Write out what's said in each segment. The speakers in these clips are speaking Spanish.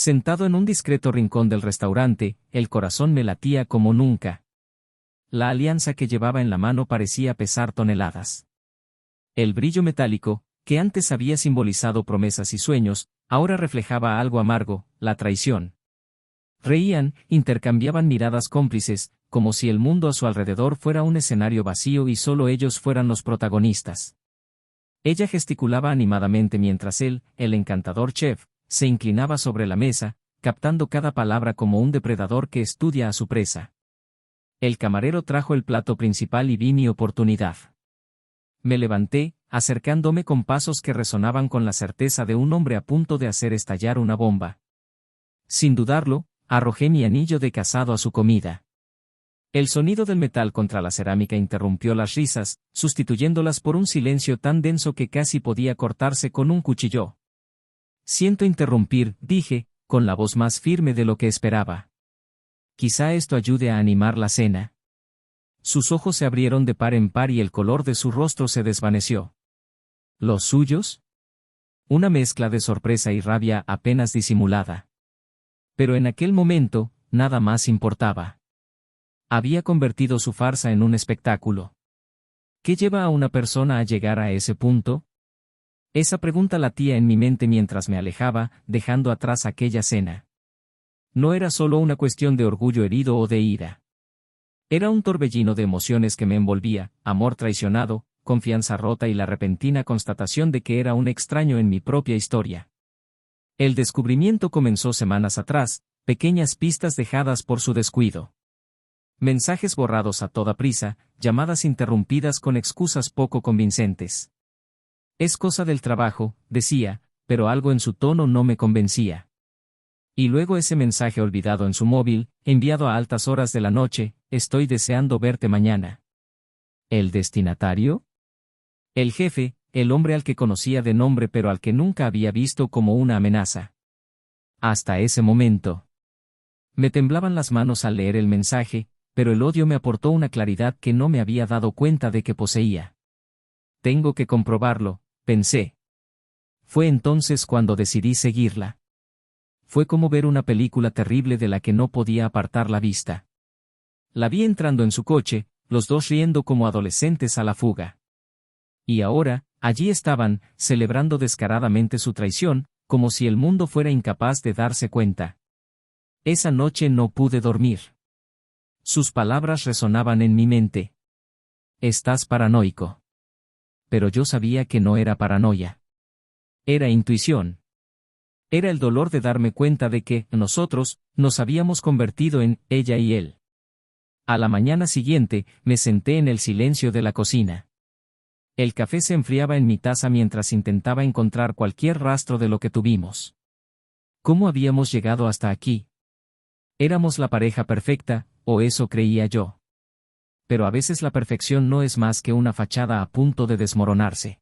Sentado en un discreto rincón del restaurante, el corazón me latía como nunca. La alianza que llevaba en la mano parecía pesar toneladas. El brillo metálico, que antes había simbolizado promesas y sueños, ahora reflejaba algo amargo, la traición. Reían, intercambiaban miradas cómplices, como si el mundo a su alrededor fuera un escenario vacío y solo ellos fueran los protagonistas. Ella gesticulaba animadamente mientras él, el encantador chef, se inclinaba sobre la mesa, captando cada palabra como un depredador que estudia a su presa. El camarero trajo el plato principal y vi mi oportunidad. Me levanté, acercándome con pasos que resonaban con la certeza de un hombre a punto de hacer estallar una bomba. Sin dudarlo, arrojé mi anillo de casado a su comida. El sonido del metal contra la cerámica interrumpió las risas, sustituyéndolas por un silencio tan denso que casi podía cortarse con un cuchillo. Siento interrumpir, dije, con la voz más firme de lo que esperaba. Quizá esto ayude a animar la cena. Sus ojos se abrieron de par en par y el color de su rostro se desvaneció. ¿Los suyos? Una mezcla de sorpresa y rabia apenas disimulada. Pero en aquel momento, nada más importaba. Había convertido su farsa en un espectáculo. ¿Qué lleva a una persona a llegar a ese punto? Esa pregunta latía en mi mente mientras me alejaba, dejando atrás aquella cena. No era solo una cuestión de orgullo herido o de ira. Era un torbellino de emociones que me envolvía, amor traicionado, confianza rota y la repentina constatación de que era un extraño en mi propia historia. El descubrimiento comenzó semanas atrás, pequeñas pistas dejadas por su descuido. Mensajes borrados a toda prisa, llamadas interrumpidas con excusas poco convincentes. Es cosa del trabajo, decía, pero algo en su tono no me convencía. Y luego ese mensaje olvidado en su móvil, enviado a altas horas de la noche: estoy deseando verte mañana. ¿El destinatario? El jefe, el hombre al que conocía de nombre pero al que nunca había visto como una amenaza. Hasta ese momento. Me temblaban las manos al leer el mensaje, pero el odio me aportó una claridad que no me había dado cuenta de que poseía. Tengo que comprobarlo, pensé. Fue entonces cuando decidí seguirla. Fue como ver una película terrible de la que no podía apartar la vista. La vi entrando en su coche, los dos riendo como adolescentes a la fuga. Y ahora, allí estaban, celebrando descaradamente su traición, como si el mundo fuera incapaz de darse cuenta. Esa noche no pude dormir. Sus palabras resonaban en mi mente. Estás paranoico. Pero yo sabía que no era paranoia. Era intuición. Era el dolor de darme cuenta de que, nosotros, nos habíamos convertido en ella y él. A la mañana siguiente, me senté en el silencio de la cocina. El café se enfriaba en mi taza mientras intentaba encontrar cualquier rastro de lo que tuvimos. ¿Cómo habíamos llegado hasta aquí? Éramos la pareja perfecta, o eso creía yo. Pero a veces la perfección no es más que una fachada a punto de desmoronarse.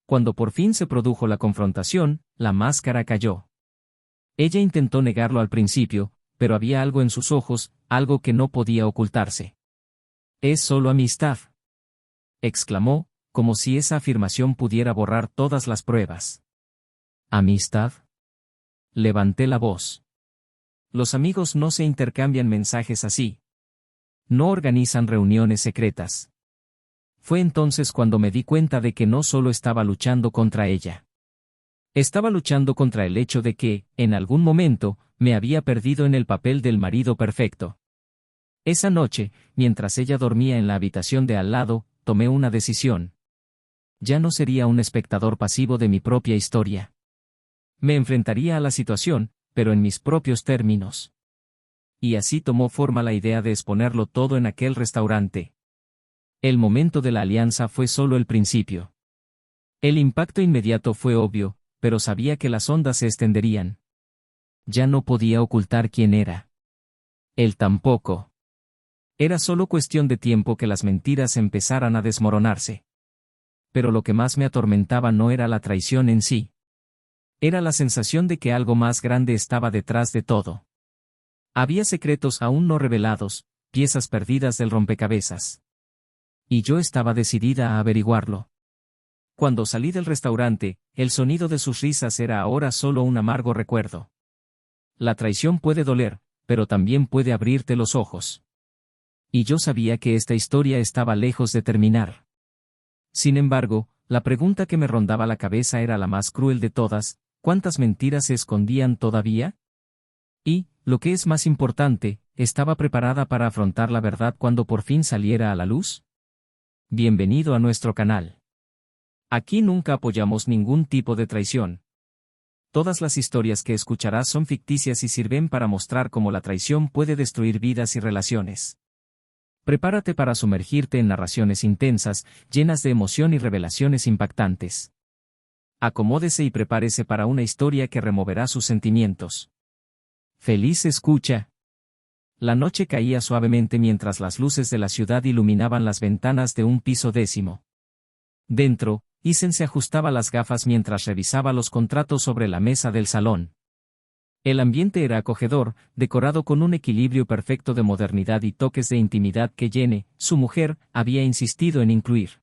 Cuando por fin se produjo la confrontación, la máscara cayó. Ella intentó negarlo al principio, pero había algo en sus ojos, algo que no podía ocultarse. «Es solo amistad», exclamó, como si esa afirmación pudiera borrar todas las pruebas. ¿Amistad? Levanté la voz. Los amigos no se intercambian mensajes así. No organizan reuniones secretas. Fue entonces cuando me di cuenta de que no solo estaba luchando contra ella. Estaba luchando contra el hecho de que, en algún momento, me había perdido en el papel del marido perfecto. Esa noche, mientras ella dormía en la habitación de al lado, tomé una decisión. Ya no sería un espectador pasivo de mi propia historia. Me enfrentaría a la situación, pero en mis propios términos. Y así tomó forma la idea de exponerlo todo en aquel restaurante. El momento de la alianza fue solo el principio. El impacto inmediato fue obvio, pero sabía que las ondas se extenderían. Ya no podía ocultar quién era. Él tampoco. Era solo cuestión de tiempo que las mentiras empezaran a desmoronarse. Pero lo que más me atormentaba no era la traición en sí. Era la sensación de que algo más grande estaba detrás de todo. Había secretos aún no revelados, piezas perdidas del rompecabezas. Y yo estaba decidida a averiguarlo. Cuando salí del restaurante, el sonido de sus risas era ahora solo un amargo recuerdo. La traición puede doler, pero también puede abrirte los ojos. Y yo sabía que esta historia estaba lejos de terminar. Sin embargo, la pregunta que me rondaba la cabeza era la más cruel de todas: ¿cuántas mentiras se escondían todavía? Y, lo que es más importante, ¿estaba preparada para afrontar la verdad cuando por fin saliera a la luz? Bienvenido a nuestro canal. Aquí nunca apoyamos ningún tipo de traición. Todas las historias que escucharás son ficticias y sirven para mostrar cómo la traición puede destruir vidas y relaciones. Prepárate para sumergirte en narraciones intensas, llenas de emoción y revelaciones impactantes. Acomódese y prepárese para una historia que removerá sus sentimientos. ¡Feliz escucha! La noche caía suavemente mientras las luces de la ciudad iluminaban las ventanas de un piso 10. Dentro, Isen se ajustaba las gafas mientras revisaba los contratos sobre la mesa del salón. El ambiente era acogedor, decorado con un equilibrio perfecto de modernidad y toques de intimidad que Jenny, su mujer, había insistido en incluir.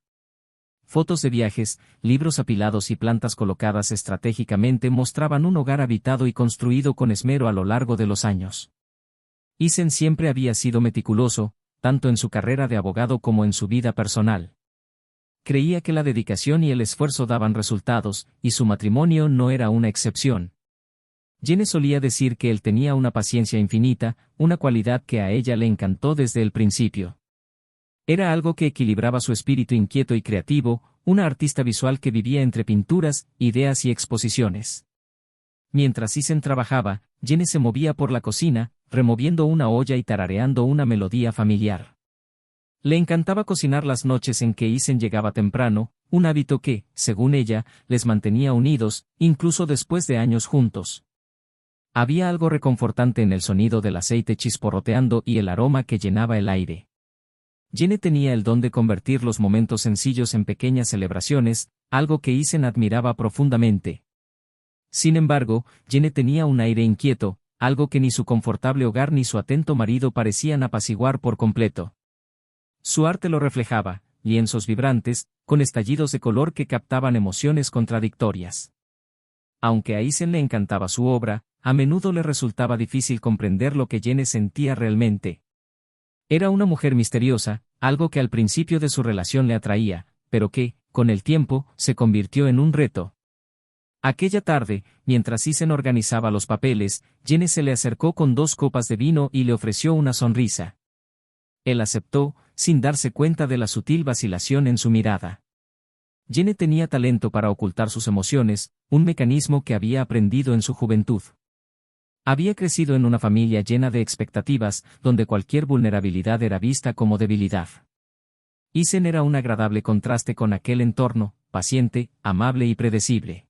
Fotos de viajes, libros apilados y plantas colocadas estratégicamente mostraban un hogar habitado y construido con esmero a lo largo de los años. Isen siempre había sido meticuloso, tanto en su carrera de abogado como en su vida personal. Creía que la dedicación y el esfuerzo daban resultados, y su matrimonio no era una excepción. Jenny solía decir que él tenía una paciencia infinita, una cualidad que a ella le encantó desde el principio. Era algo que equilibraba su espíritu inquieto y creativo, una artista visual que vivía entre pinturas, ideas y exposiciones. Mientras Isen trabajaba, Jenny se movía por la cocina, removiendo una olla y tarareando una melodía familiar. Le encantaba cocinar las noches en que Isen llegaba temprano, un hábito que, según ella, les mantenía unidos, incluso después de años juntos. Había algo reconfortante en el sonido del aceite chisporroteando y el aroma que llenaba el aire. Jenny tenía el don de convertir los momentos sencillos en pequeñas celebraciones, algo que Isen admiraba profundamente. Sin embargo, Jenny tenía un aire inquieto, algo que ni su confortable hogar ni su atento marido parecían apaciguar por completo. Su arte lo reflejaba, lienzos vibrantes, con estallidos de color que captaban emociones contradictorias. Aunque a Isen le encantaba su obra, a menudo le resultaba difícil comprender lo que Jenny sentía realmente. Era una mujer misteriosa, algo que al principio de su relación le atraía, pero que, con el tiempo, se convirtió en un reto. Aquella tarde, mientras Isen organizaba los papeles, Jenny se le acercó con 2 copas de vino y le ofreció una sonrisa. Él aceptó, sin darse cuenta de la sutil vacilación en su mirada. Jenny tenía talento para ocultar sus emociones, un mecanismo que había aprendido en su juventud. Había crecido en una familia llena de expectativas, donde cualquier vulnerabilidad era vista como debilidad. Isen era un agradable contraste con aquel entorno, paciente, amable y predecible.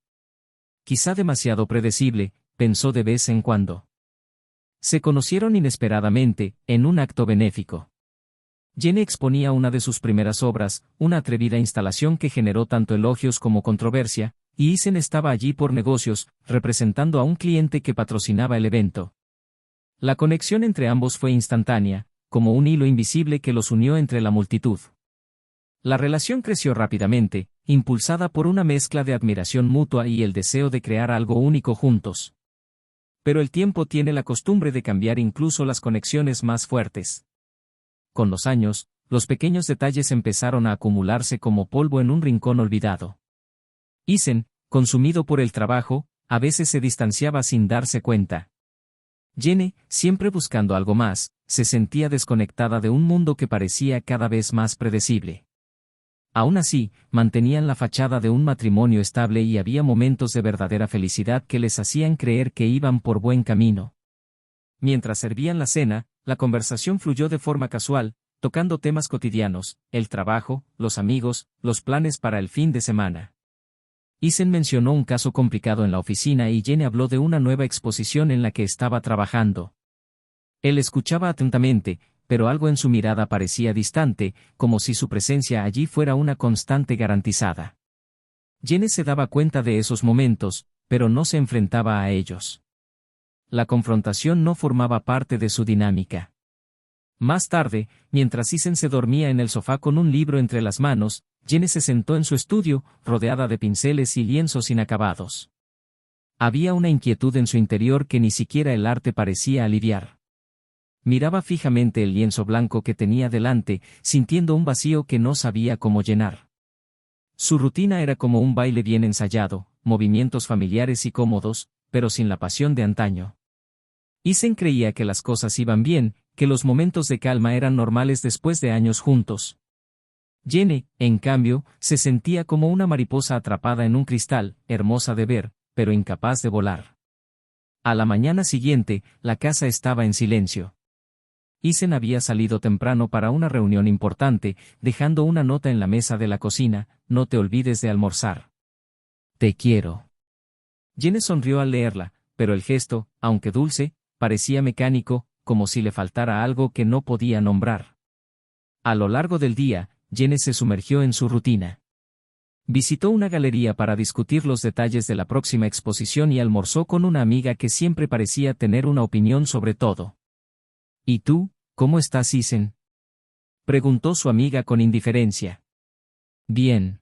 Quizá demasiado predecible, pensó de vez en cuando. Se conocieron inesperadamente, en un acto benéfico. Jenny exponía una de sus primeras obras, una atrevida instalación que generó tanto elogios como controversia, y Isen estaba allí por negocios, representando a un cliente que patrocinaba el evento. La conexión entre ambos fue instantánea, como un hilo invisible que los unió entre la multitud. La relación creció rápidamente, impulsada por una mezcla de admiración mutua y el deseo de crear algo único juntos. Pero el tiempo tiene la costumbre de cambiar incluso las conexiones más fuertes. Con los años, los pequeños detalles empezaron a acumularse como polvo en un rincón olvidado. Isen, consumido por el trabajo, a veces se distanciaba sin darse cuenta. Jenny, siempre buscando algo más, se sentía desconectada de un mundo que parecía cada vez más predecible. Aún así, mantenían la fachada de un matrimonio estable y había momentos de verdadera felicidad que les hacían creer que iban por buen camino. Mientras servían la cena, la conversación fluyó de forma casual, tocando temas cotidianos, el trabajo, los amigos, los planes para el fin de semana. Isen mencionó un caso complicado en la oficina y Jenny habló de una nueva exposición en la que estaba trabajando. Él escuchaba atentamente, pero algo en su mirada parecía distante, como si su presencia allí fuera una constante garantizada. Jenny se daba cuenta de esos momentos, pero no se enfrentaba a ellos. La confrontación no formaba parte de su dinámica. Más tarde, mientras Isen se dormía en el sofá con un libro entre las manos, Jenny se sentó en su estudio, rodeada de pinceles y lienzos inacabados. Había una inquietud en su interior que ni siquiera el arte parecía aliviar. Miraba fijamente el lienzo blanco que tenía delante, sintiendo un vacío que no sabía cómo llenar. Su rutina era como un baile bien ensayado, movimientos familiares y cómodos, pero sin la pasión de antaño. Isen creía que las cosas iban bien, que los momentos de calma eran normales después de años juntos. Jenny, en cambio, se sentía como una mariposa atrapada en un cristal, hermosa de ver, pero incapaz de volar. A la mañana siguiente, la casa estaba en silencio. Isen había salido temprano para una reunión importante, dejando una nota en la mesa de la cocina: no te olvides de almorzar. Te quiero. Jenny sonrió al leerla, pero el gesto, aunque dulce, parecía mecánico, como si le faltara algo que no podía nombrar. A lo largo del día, Jenny se sumergió en su rutina. Visitó una galería para discutir los detalles de la próxima exposición y almorzó con una amiga que siempre parecía tener una opinión sobre todo. ¿Y tú, cómo estás, Isen?, preguntó su amiga con indiferencia. Bien.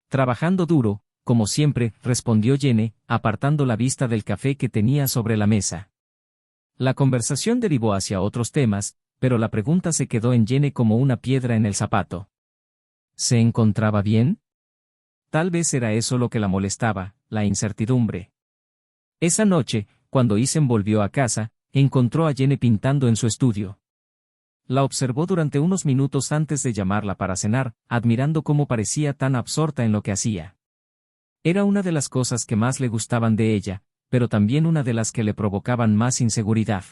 Trabajando duro, como siempre, respondió Jenny, apartando la vista del café que tenía sobre la mesa. La conversación derivó hacia otros temas, pero la pregunta se quedó en Jenny como una piedra en el zapato. ¿Se encontraba bien? Tal vez era eso lo que la molestaba, la incertidumbre. Esa noche, cuando Isen volvió a casa, encontró a Jenny pintando en su estudio. La observó durante unos minutos antes de llamarla para cenar, admirando cómo parecía tan absorta en lo que hacía. Era una de las cosas que más le gustaban de ella, pero también una de las que le provocaban más inseguridad.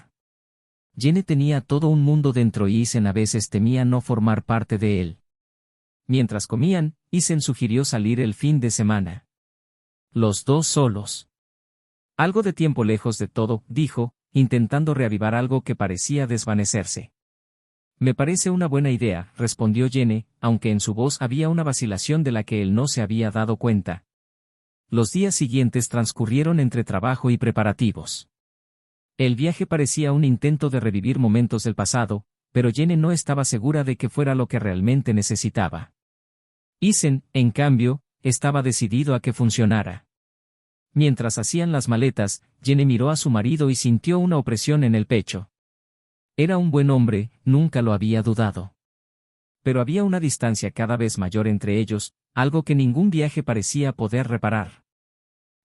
Jenny tenía todo un mundo dentro y Isen a veces temía no formar parte de él. Mientras comían, Isen sugirió salir el fin de semana. Los dos solos. Algo de tiempo lejos de todo, dijo, intentando reavivar algo que parecía desvanecerse. Me parece una buena idea, respondió Jenny, aunque en su voz había una vacilación de la que él no se había dado cuenta. Los días siguientes transcurrieron entre trabajo y preparativos. El viaje parecía un intento de revivir momentos del pasado, pero Jenny no estaba segura de que fuera lo que realmente necesitaba. Isen, en cambio, estaba decidido a que funcionara. Mientras hacían las maletas, Jenny miró a su marido y sintió una opresión en el pecho. Era un buen hombre, nunca lo había dudado. Pero había una distancia cada vez mayor entre ellos, algo que ningún viaje parecía poder reparar.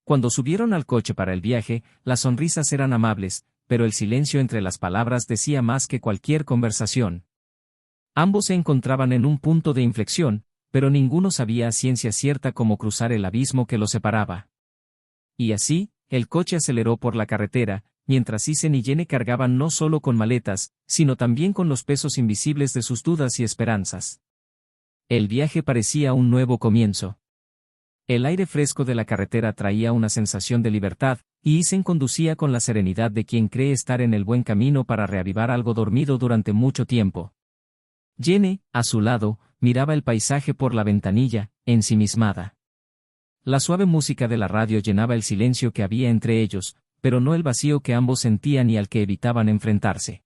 Cuando subieron al coche para el viaje, las sonrisas eran amables, pero el silencio entre las palabras decía más que cualquier conversación. Ambos se encontraban en un punto de inflexión, pero ninguno sabía a ciencia cierta cómo cruzar el abismo que los separaba. Y así, el coche aceleró por la carretera, mientras Isen y Jenny cargaban no solo con maletas, sino también con los pesos invisibles de sus dudas y esperanzas. El viaje parecía un nuevo comienzo. El aire fresco de la carretera traía una sensación de libertad, y Isen conducía con la serenidad de quien cree estar en el buen camino para reavivar algo dormido durante mucho tiempo. Jenny, a su lado, miraba el paisaje por la ventanilla, ensimismada. La suave música de la radio llenaba el silencio que había entre ellos, pero no el vacío que ambos sentían y al que evitaban enfrentarse.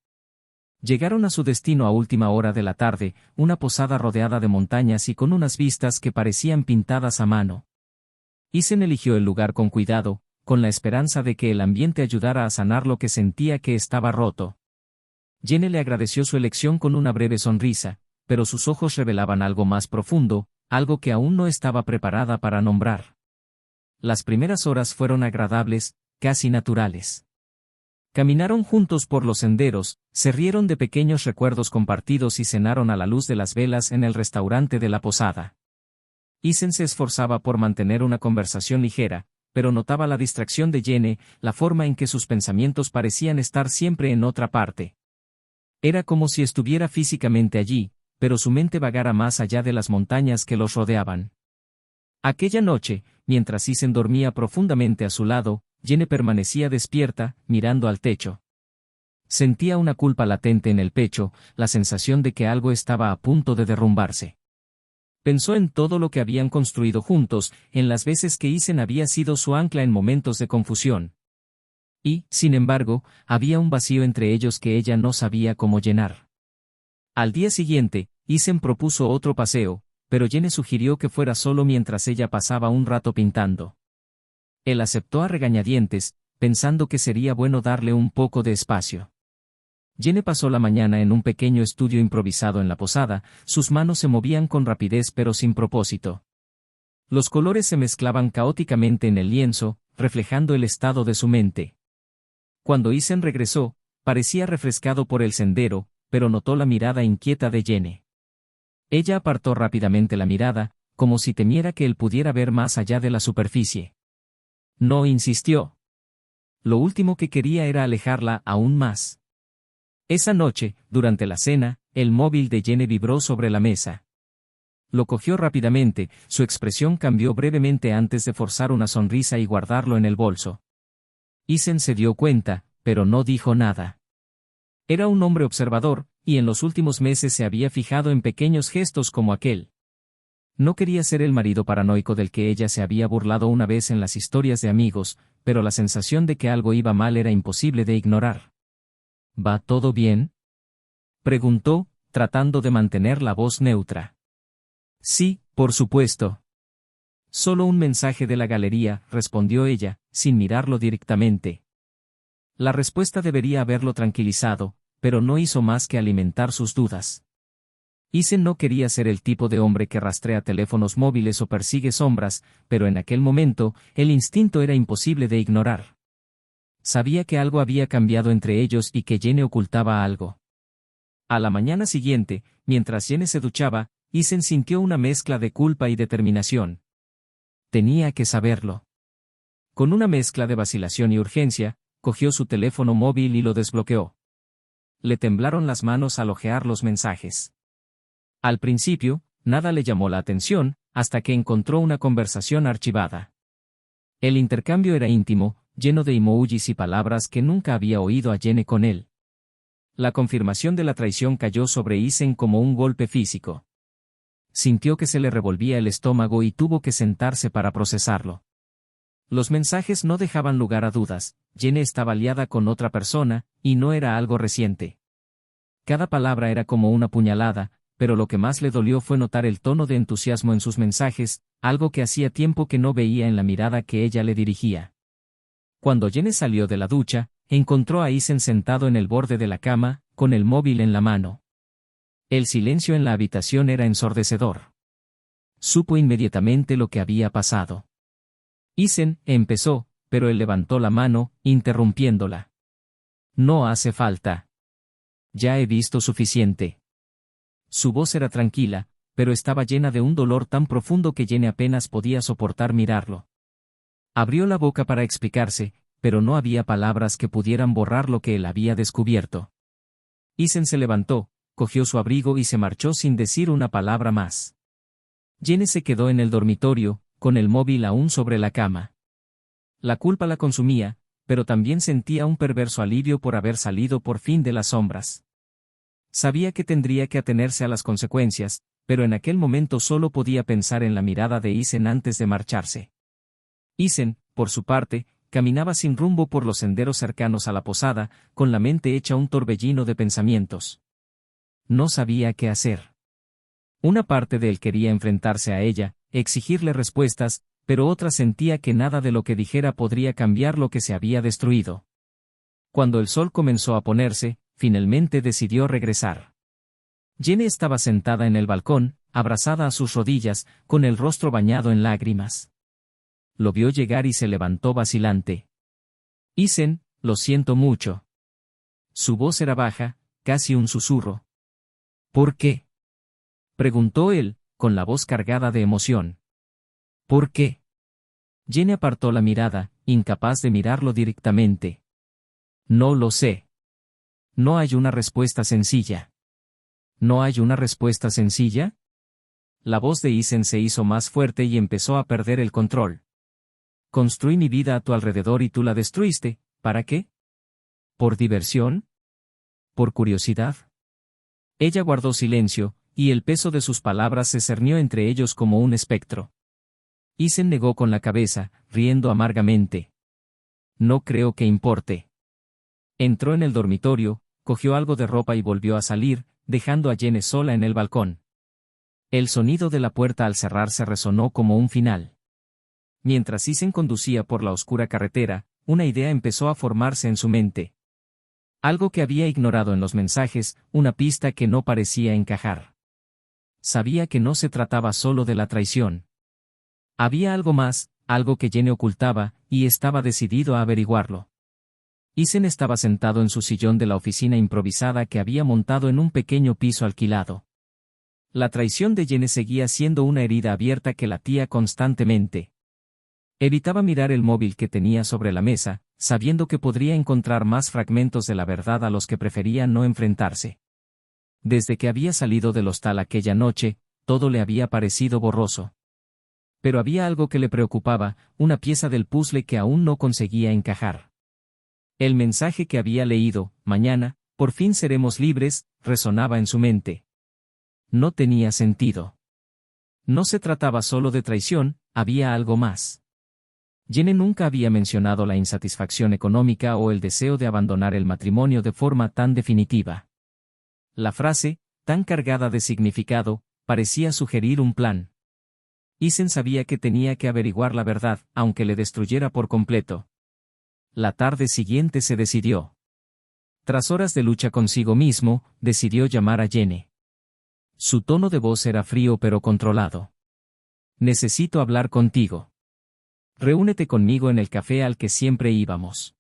Llegaron a su destino a última hora de la tarde, una posada rodeada de montañas y con unas vistas que parecían pintadas a mano. Isen eligió el lugar con cuidado, con la esperanza de que el ambiente ayudara a sanar lo que sentía que estaba roto. Jenny le agradeció su elección con una breve sonrisa, pero sus ojos revelaban algo más profundo, algo que aún no estaba preparada para nombrar. Las primeras horas fueron agradables, casi naturales. Caminaron juntos por los senderos, se rieron de pequeños recuerdos compartidos y cenaron a la luz de las velas en el restaurante de la posada. Isen se esforzaba por mantener una conversación ligera, pero notaba la distracción de Jenny, la forma en que sus pensamientos parecían estar siempre en otra parte. Era como si estuviera físicamente allí, pero su mente vagara más allá de las montañas que los rodeaban. Aquella noche, mientras Isen dormía profundamente a su lado, Jenny permanecía despierta, mirando al techo. Sentía una culpa latente en el pecho, la sensación de que algo estaba a punto de derrumbarse. Pensó en todo lo que habían construido juntos, en las veces que Isen había sido su ancla en momentos de confusión. Y, sin embargo, había un vacío entre ellos que ella no sabía cómo llenar. Al día siguiente, Isen propuso otro paseo, pero Jenny sugirió que fuera solo mientras ella pasaba un rato pintando. Él aceptó a regañadientes, pensando que sería bueno darle un poco de espacio. Jenny pasó la mañana en un pequeño estudio improvisado en la posada, sus manos se movían con rapidez pero sin propósito. Los colores se mezclaban caóticamente en el lienzo, reflejando el estado de su mente. Cuando Isen regresó, parecía refrescado por el sendero, pero notó la mirada inquieta de Jenny. Ella apartó rápidamente la mirada, como si temiera que él pudiera ver más allá de la superficie. No insistió. Lo último que quería era alejarla aún más. Esa noche, durante la cena, el móvil de Jenny vibró sobre la mesa. Lo cogió rápidamente, su expresión cambió brevemente antes de forzar una sonrisa y guardarlo en el bolso. Isen se dio cuenta, pero no dijo nada. Era un hombre observador, y en los últimos meses se había fijado en pequeños gestos como aquel. No quería ser el marido paranoico del que ella se había burlado una vez en las historias de amigos, pero la sensación de que algo iba mal era imposible de ignorar. ¿Va todo bien?, preguntó, tratando de mantener la voz neutra. Sí, por supuesto. Solo un mensaje de la galería, respondió ella, sin mirarlo directamente. La respuesta debería haberlo tranquilizado, pero no hizo más que alimentar sus dudas. Isen no quería ser el tipo de hombre que rastrea teléfonos móviles o persigue sombras, pero en aquel momento, el instinto era imposible de ignorar. Sabía que algo había cambiado entre ellos y que Jenny ocultaba algo. A la mañana siguiente, mientras Jenny se duchaba, Isen sintió una mezcla de culpa y determinación. Tenía que saberlo. Con una mezcla de vacilación y urgencia, cogió su teléfono móvil y lo desbloqueó. Le temblaron las manos al hojear los mensajes. Al principio, nada le llamó la atención, hasta que encontró una conversación archivada. El intercambio era íntimo, lleno de emojis y palabras que nunca había oído a Jenny con él. La confirmación de la traición cayó sobre Isen como un golpe físico. Sintió que se le revolvía el estómago y tuvo que sentarse para procesarlo. Los mensajes no dejaban lugar a dudas, Jenny estaba liada con otra persona, y no era algo reciente. Cada palabra era como una puñalada, pero lo que más le dolió fue notar el tono de entusiasmo en sus mensajes, algo que hacía tiempo que no veía en la mirada que ella le dirigía. Cuando Jenny salió de la ducha, encontró a Isen sentado en el borde de la cama, con el móvil en la mano. El silencio en la habitación era ensordecedor. Supo inmediatamente lo que había pasado. Isen, empezó, pero él levantó la mano, interrumpiéndola. No hace falta. Ya he visto suficiente. Su voz era tranquila, pero estaba llena de un dolor tan profundo que Jenny apenas podía soportar mirarlo. Abrió la boca para explicarse, pero no había palabras que pudieran borrar lo que él había descubierto. Isen se levantó, cogió su abrigo y se marchó sin decir una palabra más. Jenny se quedó en el dormitorio, con el móvil aún sobre la cama. La culpa la consumía, pero también sentía un perverso alivio por haber salido por fin de las sombras. Sabía que tendría que atenerse a las consecuencias, pero en aquel momento solo podía pensar en la mirada de Isen antes de marcharse. Isen, por su parte, caminaba sin rumbo por los senderos cercanos a la posada, con la mente hecha un torbellino de pensamientos. No sabía qué hacer. Una parte de él quería enfrentarse a ella, exigirle respuestas, pero otra sentía que nada de lo que dijera podría cambiar lo que se había destruido. Cuando el sol comenzó a ponerse, finalmente decidió regresar. Jenny estaba sentada en el balcón, abrazada a sus rodillas, con el rostro bañado en lágrimas. Lo vio llegar y se levantó vacilante. Isen, lo siento mucho. Su voz era baja, casi un susurro. ¿Por qué?, preguntó él, con la voz cargada de emoción. ¿Por qué? Jenny apartó la mirada, incapaz de mirarlo directamente. No lo sé. No hay una respuesta sencilla. ¿No hay una respuesta sencilla? La voz de Isen se hizo más fuerte y empezó a perder el control. Construí mi vida a tu alrededor y tú la destruiste, ¿para qué? ¿Por diversión? ¿Por curiosidad? Ella guardó silencio, y el peso de sus palabras se cernió entre ellos como un espectro. Isen negó con la cabeza, riendo amargamente. No creo que importe. Entró en el dormitorio, cogió algo de ropa y volvió a salir, dejando a Jenny sola en el balcón. El sonido de la puerta al cerrarse resonó como un final. Mientras Isen conducía por la oscura carretera, una idea empezó a formarse en su mente. Algo que había ignorado en los mensajes, una pista que no parecía encajar. Sabía que no se trataba solo de la traición. Había algo más, algo que Jenny ocultaba, y estaba decidido a averiguarlo. Isen estaba sentado en su sillón de la oficina improvisada que había montado en un pequeño piso alquilado. La traición de Jenny seguía siendo una herida abierta que latía constantemente. Evitaba mirar el móvil que tenía sobre la mesa, sabiendo que podría encontrar más fragmentos de la verdad a los que prefería no enfrentarse. Desde que había salido del hostal aquella noche, todo le había parecido borroso. Pero había algo que le preocupaba, una pieza del puzzle que aún no conseguía encajar. El mensaje que había leído, mañana, por fin seremos libres, resonaba en su mente. No tenía sentido. No se trataba solo de traición, había algo más. Jenny nunca había mencionado la insatisfacción económica o el deseo de abandonar el matrimonio de forma tan definitiva. La frase, tan cargada de significado, parecía sugerir un plan. Isen sabía que tenía que averiguar la verdad, aunque le destruyera por completo. La tarde siguiente se decidió. Tras horas de lucha consigo mismo, decidió llamar a Jenny. Su tono de voz era frío pero controlado. Necesito hablar contigo. Reúnete conmigo en el café al que siempre íbamos.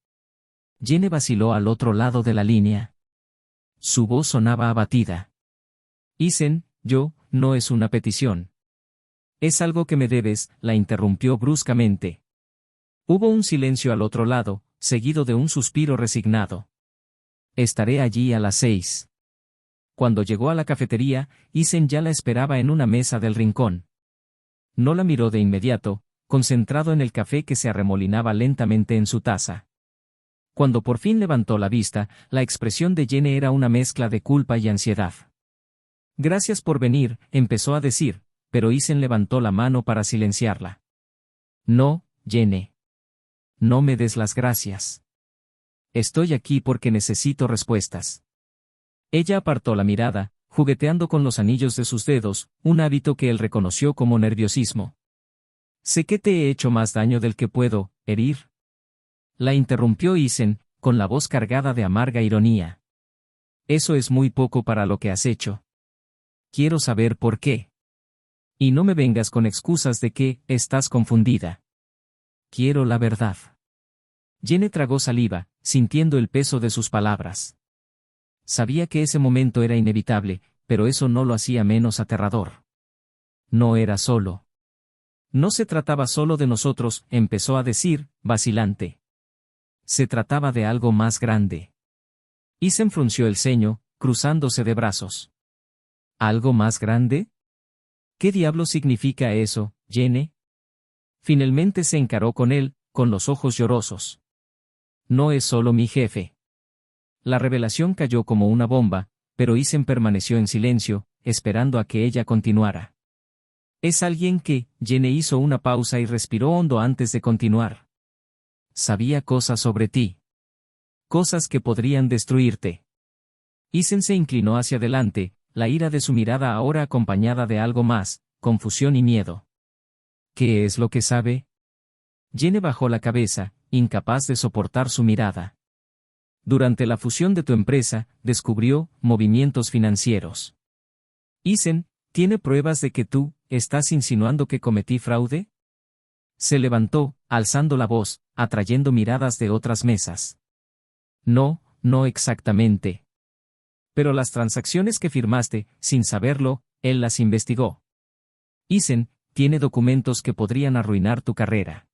Jenny vaciló al otro lado de la línea. Su voz sonaba abatida. Isen, no es una petición. Es algo que me debes, la interrumpió bruscamente. Hubo un silencio al otro lado, seguido de un suspiro resignado. Estaré allí a las 6. Cuando llegó a la cafetería, Isen ya la esperaba en una mesa del rincón. No la miró de inmediato, concentrado en el café que se arremolinaba lentamente en su taza. Cuando por fin levantó la vista, la expresión de Jenny era una mezcla de culpa y ansiedad. Gracias por venir, empezó a decir, pero Isen levantó la mano para silenciarla. No, Jenny. No me des las gracias. Estoy aquí porque necesito respuestas. Ella apartó la mirada, jugueteando con los anillos de sus dedos, un hábito que él reconoció como nerviosismo. Sé que te he hecho más daño del que puedo herir. La interrumpió Isen, con la voz cargada de amarga ironía. Eso es muy poco para lo que has hecho. Quiero saber por qué. Y no me vengas con excusas de que estás confundida. Quiero la verdad. Jenny tragó saliva, sintiendo el peso de sus palabras. Sabía que ese momento era inevitable, pero eso no lo hacía menos aterrador. No era solo. No se trataba solo de nosotros, empezó a decir, vacilante. Se trataba de algo más grande. Isen frunció el ceño, cruzándose de brazos. ¿Algo más grande? ¿Qué diablo significa eso, Jenny? Finalmente se encaró con él, con los ojos llorosos. No es solo mi jefe. La revelación cayó como una bomba, pero Isen permaneció en silencio, esperando a que ella continuara. Es alguien que, Jenny hizo una pausa y respiró hondo antes de continuar. Sabía cosas sobre ti. Cosas que podrían destruirte. Isen se inclinó hacia adelante, la ira de su mirada ahora acompañada de algo más, confusión y miedo. ¿Qué es lo que sabe? Jenny bajó la cabeza, incapaz de soportar su mirada. Durante la fusión de tu empresa, descubrió movimientos financieros. Isen, ¿tiene pruebas de que tú estás insinuando que cometí fraude? Se levantó, alzando la voz, atrayendo miradas de otras mesas. No, no exactamente. Pero las transacciones que firmaste, sin saberlo, él las investigó. Isen, tiene documentos que podrían arruinar tu carrera.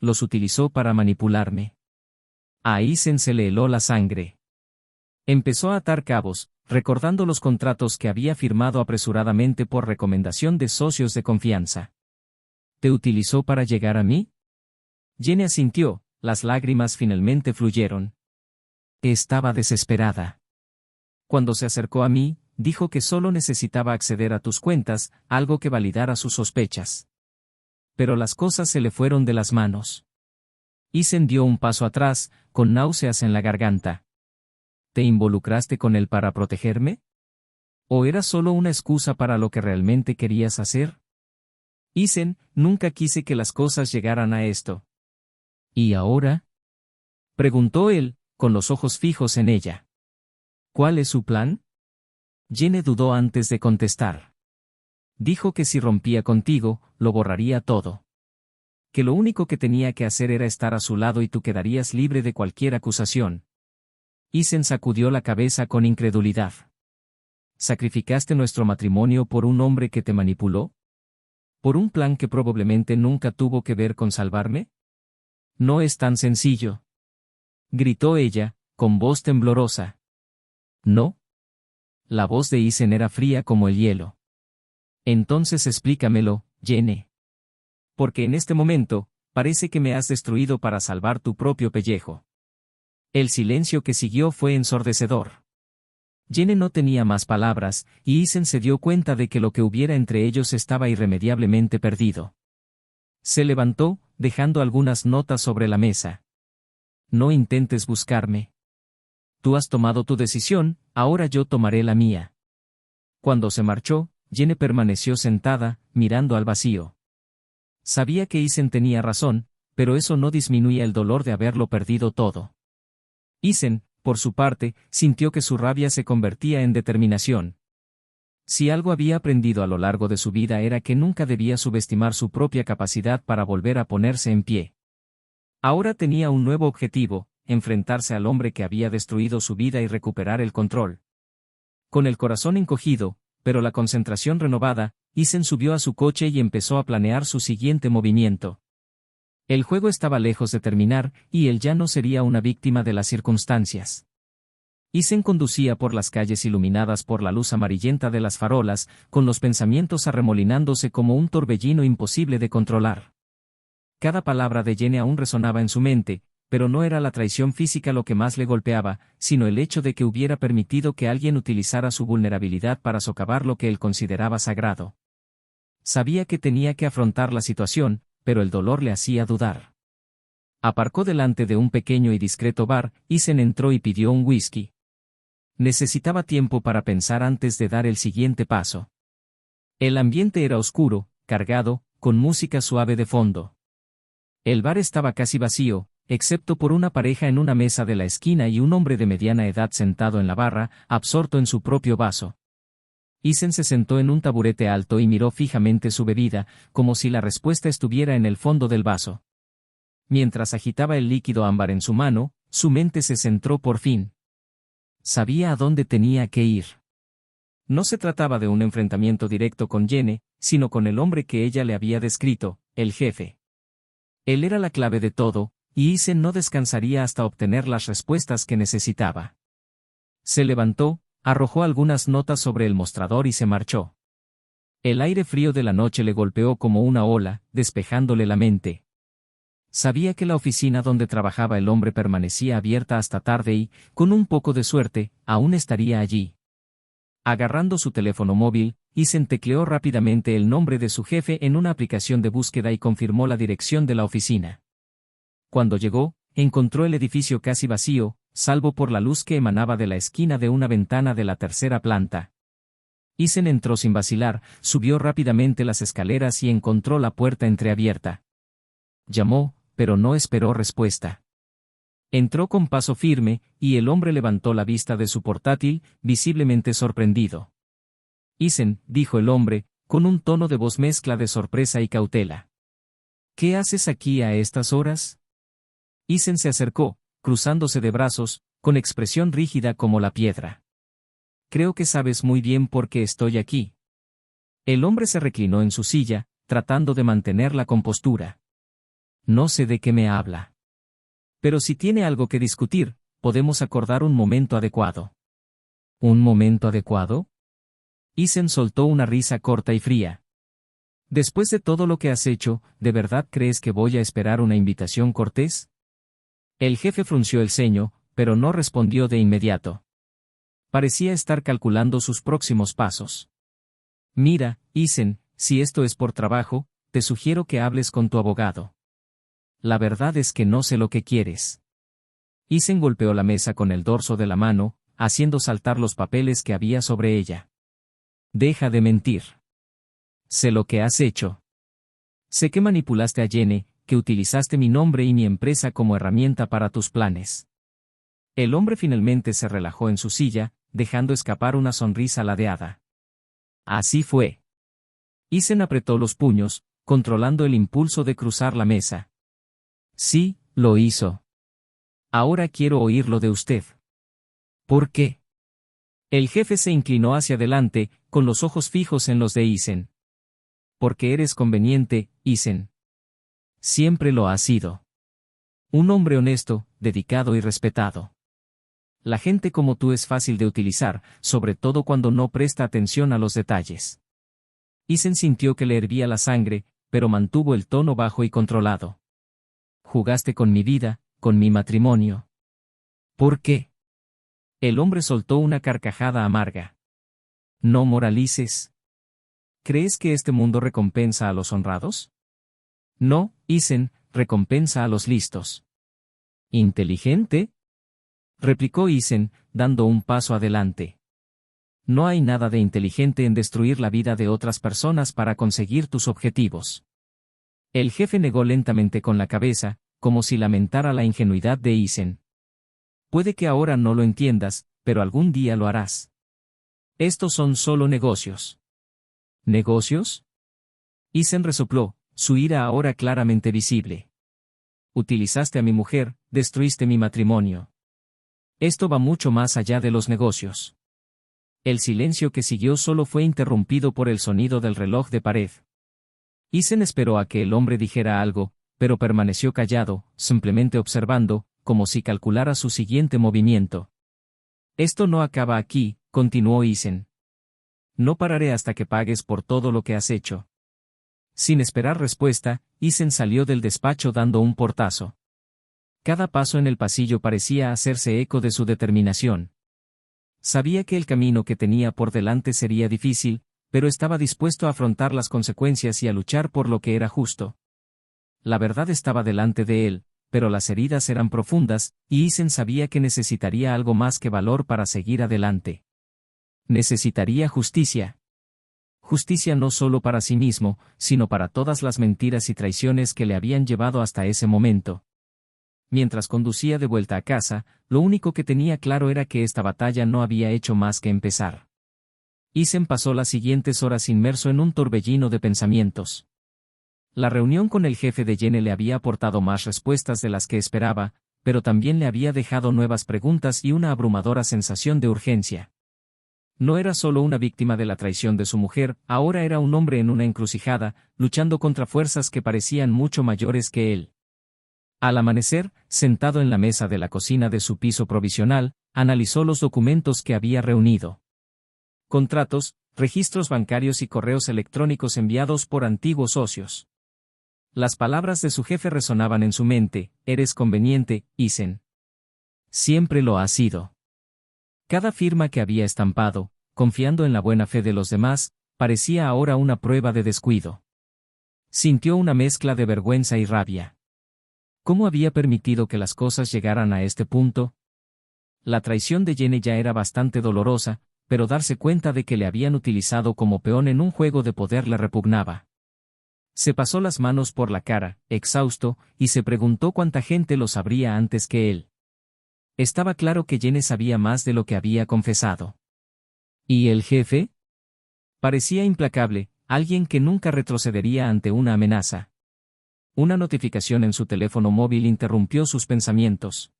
Los utilizó para manipularme. A Isen se le heló la sangre. Empezó a atar cabos, recordando los contratos que había firmado apresuradamente por recomendación de socios de confianza. ¿Te utilizó para llegar a mí? Jenny asintió, las lágrimas finalmente fluyeron. Estaba desesperada. Cuando se acercó a mí, dijo que solo necesitaba acceder a tus cuentas, algo que validara sus sospechas. Pero las cosas se le fueron de las manos. Isen dio un paso atrás, con náuseas en la garganta. ¿Te involucraste con él para protegerme? ¿O era solo una excusa para lo que realmente querías hacer? Isen, nunca quise que las cosas llegaran a esto. ¿Y ahora? Preguntó él, con los ojos fijos en ella. ¿Cuál es su plan? Jene dudó antes de contestar. Dijo que si rompía contigo, lo borraría todo. Que lo único que tenía que hacer era estar a su lado y tú quedarías libre de cualquier acusación. Isen sacudió la cabeza con incredulidad. ¿Sacrificaste nuestro matrimonio por un hombre que te manipuló? ¿Por un plan que probablemente nunca tuvo que ver con salvarme? No es tan sencillo. Gritó ella, con voz temblorosa. ¿No? La voz de Isen era fría como el hielo. Entonces explícamelo, Jene. Porque en este momento, parece que me has destruido para salvar tu propio pellejo. El silencio que siguió fue ensordecedor. Jene no tenía más palabras, y Isen se dio cuenta de que lo que hubiera entre ellos estaba irremediablemente perdido. Se levantó, dejando algunas notas sobre la mesa. No intentes buscarme. Tú has tomado tu decisión, ahora yo tomaré la mía. Cuando se marchó, Jene permaneció sentada, mirando al vacío. Sabía que Isen tenía razón, pero eso no disminuía el dolor de haberlo perdido todo. Isen, por su parte, sintió que su rabia se convertía en determinación. Si algo había aprendido a lo largo de su vida era que nunca debía subestimar su propia capacidad para volver a ponerse en pie. Ahora tenía un nuevo objetivo, enfrentarse al hombre que había destruido su vida y recuperar el control. Con el corazón encogido, pero la concentración renovada, Isen subió a su coche y empezó a planear su siguiente movimiento. El juego estaba lejos de terminar, y él ya no sería una víctima de las circunstancias. Isen conducía por las calles iluminadas por la luz amarillenta de las farolas, con los pensamientos arremolinándose como un torbellino imposible de controlar. Cada palabra de Jene aún resonaba en su mente, pero no era la traición física lo que más le golpeaba, sino el hecho de que hubiera permitido que alguien utilizara su vulnerabilidad para socavar lo que él consideraba sagrado. Sabía que tenía que afrontar la situación, pero el dolor le hacía dudar. Aparcó delante de un pequeño y discreto bar, Isen entró y pidió un whisky. Necesitaba tiempo para pensar antes de dar el siguiente paso. El ambiente era oscuro, cargado, con música suave de fondo. El bar estaba casi vacío, excepto por una pareja en una mesa de la esquina y un hombre de mediana edad sentado en la barra, absorto en su propio vaso. Isen se sentó en un taburete alto y miró fijamente su bebida, como si la respuesta estuviera en el fondo del vaso. Mientras agitaba el líquido ámbar en su mano, su mente se centró por fin. Sabía a dónde tenía que ir. No se trataba de un enfrentamiento directo con Jene, sino con el hombre que ella le había descrito, el jefe. Él era la clave de todo, y Isen no descansaría hasta obtener las respuestas que necesitaba. Se levantó, arrojó algunas notas sobre el mostrador y se marchó. El aire frío de la noche le golpeó como una ola, despejándole la mente. Sabía que la oficina donde trabajaba el hombre permanecía abierta hasta tarde y, con un poco de suerte, aún estaría allí. Agarrando su teléfono móvil, Isen tecleó rápidamente el nombre de su jefe en una aplicación de búsqueda y confirmó la dirección de la oficina. Cuando llegó, encontró el edificio casi vacío, salvo por la luz que emanaba de la esquina de una ventana de la tercera planta. Isen entró sin vacilar, subió rápidamente las escaleras y encontró la puerta entreabierta. Llamó, pero no esperó respuesta. Entró con paso firme, y el hombre levantó la vista de su portátil, visiblemente sorprendido. Isen, dijo el hombre, con un tono de voz mezcla de sorpresa y cautela. ¿Qué haces aquí a estas horas? Isen se acercó, cruzándose de brazos, con expresión rígida como la piedra. Creo que sabes muy bien por qué estoy aquí. El hombre se reclinó en su silla, tratando de mantener la compostura. No sé de qué me habla. Pero si tiene algo que discutir, podemos acordar un momento adecuado. ¿Un momento adecuado? Isen soltó una risa corta y fría. Después de todo lo que has hecho, ¿de verdad crees que voy a esperar una invitación cortés? El jefe frunció el ceño, pero no respondió de inmediato. Parecía estar calculando sus próximos pasos. Mira, Isen, si esto es por trabajo, te sugiero que hables con tu abogado. La verdad es que no sé lo que quieres. Isen golpeó la mesa con el dorso de la mano, haciendo saltar los papeles que había sobre ella. Deja de mentir. Sé lo que has hecho. Sé que manipulaste a Jenny, que utilizaste mi nombre y mi empresa como herramienta para tus planes. El hombre finalmente se relajó en su silla, dejando escapar una sonrisa ladeada. Así fue. Isen apretó los puños, controlando el impulso de cruzar la mesa. Sí, lo hizo. Ahora quiero oírlo de usted. ¿Por qué? El jefe se inclinó hacia adelante, con los ojos fijos en los de Isen. Porque eres conveniente, Isen. Siempre lo has sido. Un hombre honesto, dedicado y respetado. La gente como tú es fácil de utilizar, sobre todo cuando no presta atención a los detalles. Isen sintió que le hervía la sangre, pero mantuvo el tono bajo y controlado. Jugaste con mi vida, con mi matrimonio. ¿Por qué? El hombre soltó una carcajada amarga. No moralices. ¿Crees que este mundo recompensa a los honrados? No, Isen, recompensa a los listos. ¿Inteligente? Replicó Isen, dando un paso adelante. No hay nada de inteligente en destruir la vida de otras personas para conseguir tus objetivos. El jefe negó lentamente con la cabeza, como si lamentara la ingenuidad de Isen. Puede que ahora no lo entiendas, pero algún día lo harás. Estos son solo negocios. ¿Negocios? Isen resopló, su ira ahora claramente visible. Utilizaste a mi mujer, destruiste mi matrimonio. Esto va mucho más allá de los negocios. El silencio que siguió solo fue interrumpido por el sonido del reloj de pared. Isen esperó a que el hombre dijera algo, pero permaneció callado, simplemente observando, como si calculara su siguiente movimiento. Esto no acaba aquí, continuó Isen. No pararé hasta que pagues por todo lo que has hecho. Sin esperar respuesta, Isen salió del despacho dando un portazo. Cada paso en el pasillo parecía hacerse eco de su determinación. Sabía que el camino que tenía por delante sería difícil, pero estaba dispuesto a afrontar las consecuencias y a luchar por lo que era justo. La verdad estaba delante de él, pero las heridas eran profundas, y Isen sabía que necesitaría algo más que valor para seguir adelante. Necesitaría justicia. Justicia no solo para sí mismo, sino para todas las mentiras y traiciones que le habían llevado hasta ese momento. Mientras conducía de vuelta a casa, lo único que tenía claro era que esta batalla no había hecho más que empezar. Isen pasó las siguientes horas inmerso en un torbellino de pensamientos. La reunión con el jefe de Jenny le había aportado más respuestas de las que esperaba, pero también le había dejado nuevas preguntas y una abrumadora sensación de urgencia. No era solo una víctima de la traición de su mujer, ahora era un hombre en una encrucijada, luchando contra fuerzas que parecían mucho mayores que él. Al amanecer, sentado en la mesa de la cocina de su piso provisional, analizó los documentos que había reunido. Contratos, registros bancarios y correos electrónicos enviados por antiguos socios. Las palabras de su jefe resonaban en su mente: eres conveniente, Isen. Siempre lo has sido. Cada firma que había estampado, confiando en la buena fe de los demás, parecía ahora una prueba de descuido. Sintió una mezcla de vergüenza y rabia. ¿Cómo había permitido que las cosas llegaran a este punto? La traición de Jenny ya era bastante dolorosa, pero darse cuenta de que le habían utilizado como peón en un juego de poder le repugnaba. Se pasó las manos por la cara, exhausto, y se preguntó cuánta gente lo sabría antes que él. Estaba claro que Jenny sabía más de lo que había confesado. ¿Y el jefe? Parecía implacable, alguien que nunca retrocedería ante una amenaza. Una notificación en su teléfono móvil interrumpió sus pensamientos.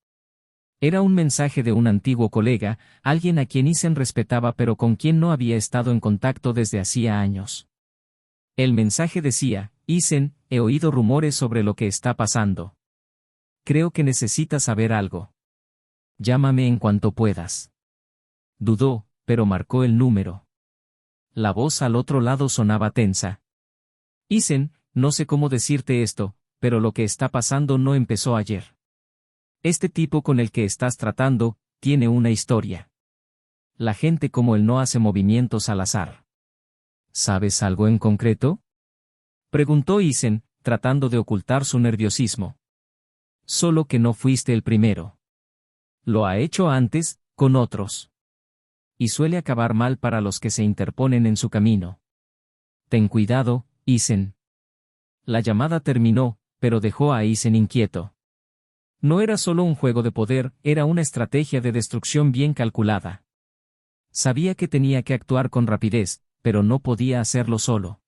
Era un mensaje de un antiguo colega, alguien a quien Isen respetaba pero con quien no había estado en contacto desde hacía años. El mensaje decía: Isen, he oído rumores sobre lo que está pasando. Creo que necesitas saber algo. Llámame en cuanto puedas. Dudó, pero marcó el número. La voz al otro lado sonaba tensa. Isen, no sé cómo decirte esto, pero lo que está pasando no empezó ayer. Este tipo con el que estás tratando, tiene una historia. La gente como él no hace movimientos al azar. ¿Sabes algo en concreto? Preguntó Isen, tratando de ocultar su nerviosismo. Solo que no fuiste el primero. Lo ha hecho antes, con otros. Y suele acabar mal para los que se interponen en su camino. Ten cuidado, Isen. La llamada terminó, pero dejó a Isen inquieto. No era solo un juego de poder, era una estrategia de destrucción bien calculada. Sabía que tenía que actuar con rapidez, pero no podía hacerlo solo.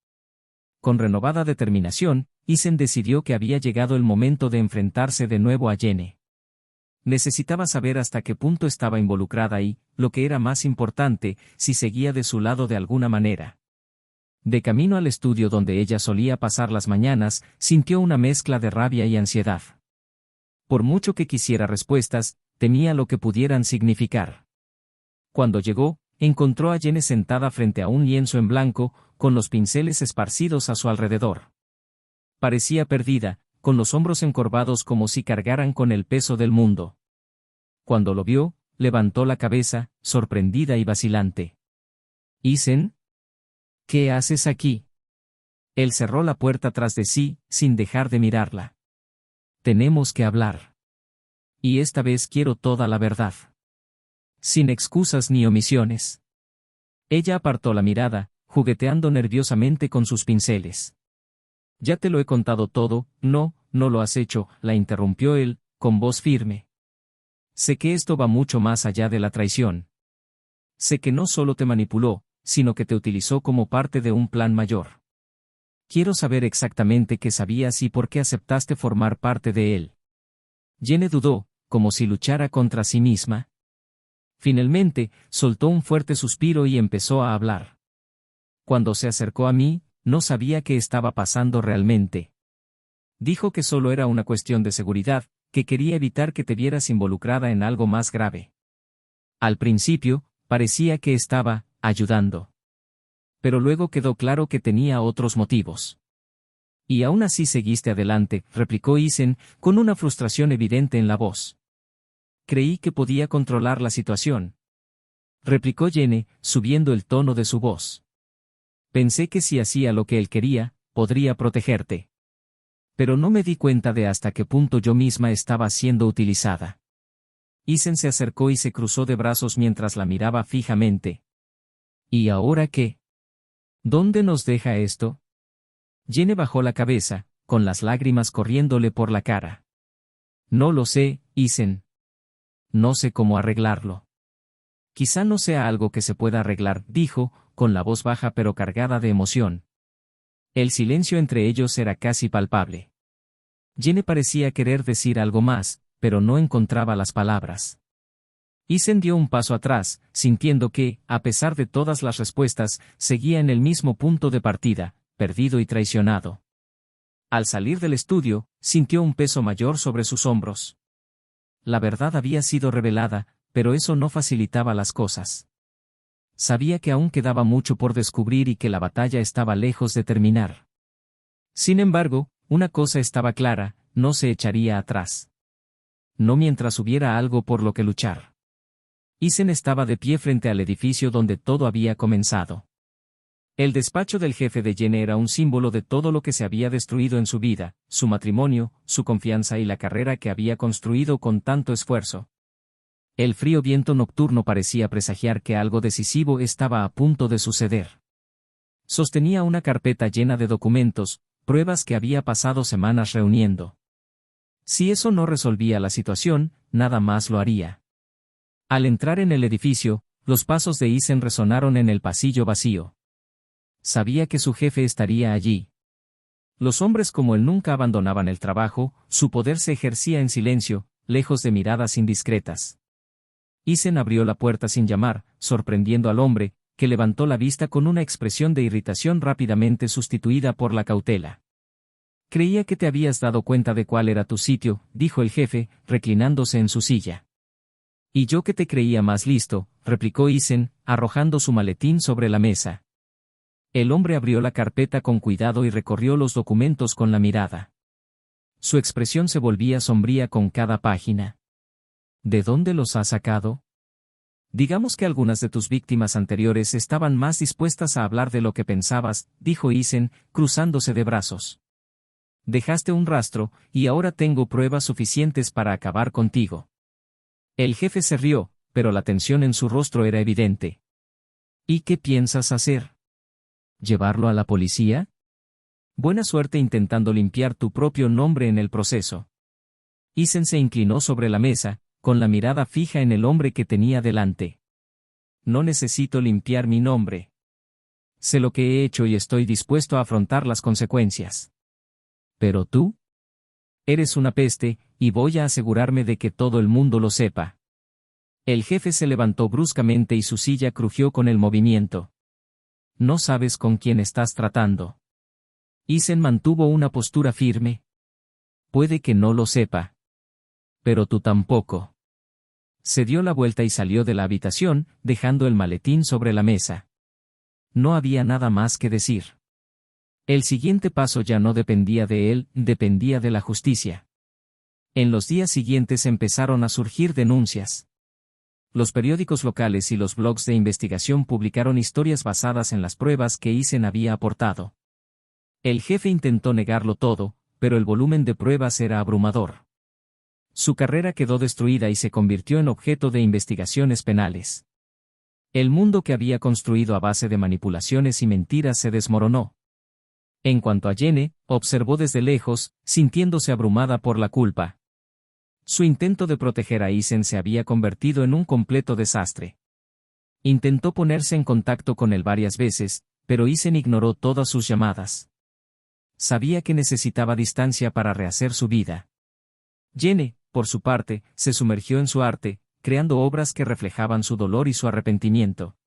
Con renovada determinación, Isen decidió que había llegado el momento de enfrentarse de nuevo a Jenny. Necesitaba saber hasta qué punto estaba involucrada y, lo que era más importante, si seguía de su lado de alguna manera. De camino al estudio donde ella solía pasar las mañanas, sintió una mezcla de rabia y ansiedad. Por mucho que quisiera respuestas, temía lo que pudieran significar. Cuando llegó, encontró a Jenny sentada frente a un lienzo en blanco, con los pinceles esparcidos a su alrededor. Parecía perdida, con los hombros encorvados como si cargaran con el peso del mundo. Cuando lo vio, levantó la cabeza, sorprendida y vacilante. «¿Isen? ¿Qué haces aquí?» Él cerró la puerta tras de sí, sin dejar de mirarla. «Tenemos que hablar. Y esta vez quiero toda la verdad. Sin excusas ni omisiones». Ella apartó la mirada, jugueteando nerviosamente con sus pinceles. «Ya te lo he contado todo». «No, no lo has hecho», la interrumpió él, con voz firme. «Sé que esto va mucho más allá de la traición. Sé que no solo te manipuló, sino que te utilizó como parte de un plan mayor. Quiero saber exactamente qué sabías y por qué aceptaste formar parte de él». Jenny dudó, como si luchara contra sí misma. Finalmente, soltó un fuerte suspiro y empezó a hablar. «Cuando se acercó a mí, no sabía qué estaba pasando realmente. Dijo que solo era una cuestión de seguridad, que quería evitar que te vieras involucrada en algo más grave. Al principio, parecía que estaba ayudando. Pero luego quedó claro que tenía otros motivos». «Y aún así seguiste adelante», replicó Isen, con una frustración evidente en la voz. «Creí que podía controlar la situación», replicó Jenny, subiendo el tono de su voz. «Pensé que si hacía lo que él quería, podría protegerte. Pero no me di cuenta de hasta qué punto yo misma estaba siendo utilizada». Isen se acercó y se cruzó de brazos mientras la miraba fijamente. «¿Y ahora qué? ¿Dónde nos deja esto?» Jenny bajó la cabeza, con las lágrimas corriéndole por la cara. «No lo sé, Isen. No sé cómo arreglarlo». «Quizá no sea algo que se pueda arreglar», dijo, con la voz baja pero cargada de emoción. El silencio entre ellos era casi palpable. Jenny parecía querer decir algo más, pero no encontraba las palabras. Isen dio un paso atrás, sintiendo que, a pesar de todas las respuestas, seguía en el mismo punto de partida, perdido y traicionado. Al salir del estudio, sintió un peso mayor sobre sus hombros. La verdad había sido revelada, pero eso no facilitaba las cosas. Sabía que aún quedaba mucho por descubrir y que la batalla estaba lejos de terminar. Sin embargo, una cosa estaba clara: no se echaría atrás. No mientras hubiera algo por lo que luchar. Isen estaba de pie frente al edificio donde todo había comenzado. El despacho del jefe de Jenny era un símbolo de todo lo que se había destruido en su vida, su matrimonio, su confianza y la carrera que había construido con tanto esfuerzo. El frío viento nocturno parecía presagiar que algo decisivo estaba a punto de suceder. Sostenía una carpeta llena de documentos, pruebas que había pasado semanas reuniendo. Si eso no resolvía la situación, nada más lo haría. Al entrar en el edificio, los pasos de Isen resonaron en el pasillo vacío. Sabía que su jefe estaría allí. Los hombres como él nunca abandonaban el trabajo, su poder se ejercía en silencio, lejos de miradas indiscretas. Isen abrió la puerta sin llamar, sorprendiendo al hombre, que levantó la vista con una expresión de irritación rápidamente sustituida por la cautela. «Creía que te habías dado cuenta de cuál era tu sitio», dijo el jefe, reclinándose en su silla. «Y yo que te creía más listo», replicó Isen, arrojando su maletín sobre la mesa. El hombre abrió la carpeta con cuidado y recorrió los documentos con la mirada. Su expresión se volvía sombría con cada página. «¿De dónde los has sacado?» «Digamos que algunas de tus víctimas anteriores estaban más dispuestas a hablar de lo que pensabas», dijo Isen, cruzándose de brazos. «Dejaste un rastro, y ahora tengo pruebas suficientes para acabar contigo». El jefe se rió, pero la tensión en su rostro era evidente. «¿Y qué piensas hacer? ¿Llevarlo a la policía?» Buena suerte intentando limpiar tu propio nombre en el proceso. Isen se inclinó sobre la mesa, con la mirada fija en el hombre que tenía delante. No necesito limpiar mi nombre. Sé lo que he hecho y estoy dispuesto a afrontar las consecuencias. Pero tú, eres una peste, y voy a asegurarme de que todo el mundo lo sepa. El jefe se levantó bruscamente y su silla crujió con el movimiento. No sabes con quién estás tratando. Isen mantuvo una postura firme. Puede que no lo sepa. Pero tú tampoco. Se dio la vuelta y salió de la habitación, dejando el maletín sobre la mesa. No había nada más que decir. El siguiente paso ya no dependía de él, dependía de la justicia. En los días siguientes empezaron a surgir denuncias. Los periódicos locales y los blogs de investigación publicaron historias basadas en las pruebas que Isen había aportado. El jefe intentó negarlo todo, pero el volumen de pruebas era abrumador. Su carrera quedó destruida y se convirtió en objeto de investigaciones penales. El mundo que había construido a base de manipulaciones y mentiras se desmoronó. En cuanto a Jenny, observó desde lejos, sintiéndose abrumada por la culpa. Su intento de proteger a Isen se había convertido en un completo desastre. Intentó ponerse en contacto con él varias veces, pero Isen ignoró todas sus llamadas. Sabía que necesitaba distancia para rehacer su vida. Jenny, por su parte, se sumergió en su arte, creando obras que reflejaban su dolor y su arrepentimiento.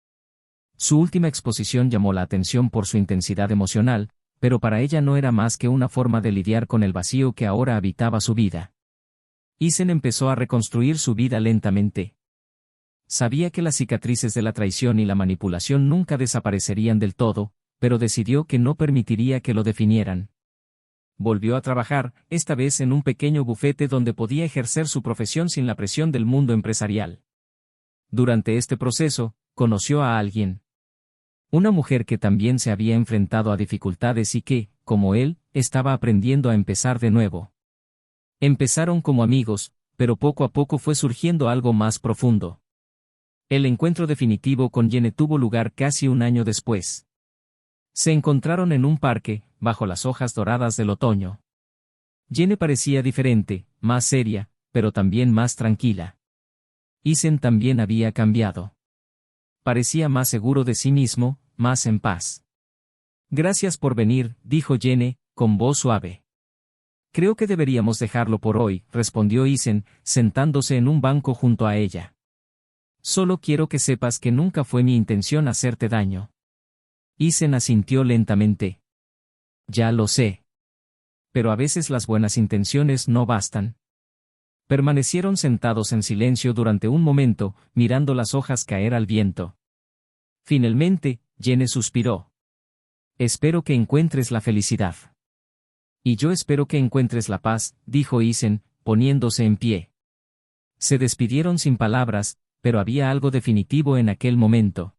Su última exposición llamó la atención por su intensidad emocional, pero para ella no era más que una forma de lidiar con el vacío que ahora habitaba su vida. Isen empezó a reconstruir su vida lentamente. Sabía que las cicatrices de la traición y la manipulación nunca desaparecerían del todo, pero decidió que no permitiría que lo definieran. Volvió a trabajar, esta vez en un pequeño bufete donde podía ejercer su profesión sin la presión del mundo empresarial. Durante este proceso, conoció a alguien. Una mujer que también se había enfrentado a dificultades y que, como él, estaba aprendiendo a empezar de nuevo. Empezaron como amigos, pero poco a poco fue surgiendo algo más profundo. El encuentro definitivo con Jenny tuvo lugar casi un año después. Se encontraron en un parque, bajo las hojas doradas del otoño. Jenny parecía diferente, más seria, pero también más tranquila. Isen también había cambiado. Parecía más seguro de sí mismo, más en paz. Gracias por venir, dijo Jenny, con voz suave. Creo que deberíamos dejarlo por hoy, respondió Isen, sentándose en un banco junto a ella. Solo quiero que sepas que nunca fue mi intención hacerte daño. Isen asintió lentamente. Ya lo sé. Pero a veces las buenas intenciones no bastan. Permanecieron sentados en silencio durante un momento, mirando las hojas caer al viento. Finalmente, Jenny suspiró. Espero que encuentres la felicidad. Y yo espero que encuentres la paz, dijo Isen, poniéndose en pie. Se despidieron sin palabras, pero había algo definitivo en aquel momento.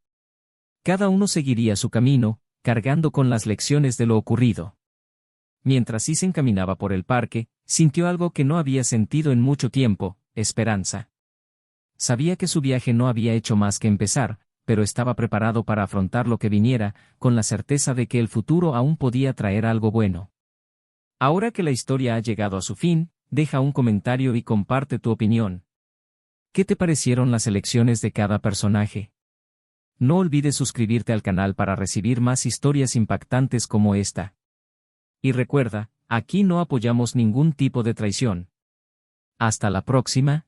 Cada uno seguiría su camino, cargando con las lecciones de lo ocurrido. Mientras Isen caminaba por el parque, sintió algo que no había sentido en mucho tiempo, esperanza. Sabía que su viaje no había hecho más que empezar, pero estaba preparado para afrontar lo que viniera, con la certeza de que el futuro aún podía traer algo bueno. Ahora que la historia ha llegado a su fin, deja un comentario y comparte tu opinión. ¿Qué te parecieron las elecciones de cada personaje? No olvides suscribirte al canal para recibir más historias impactantes como esta. Y recuerda, aquí no apoyamos ningún tipo de traición. Hasta la próxima.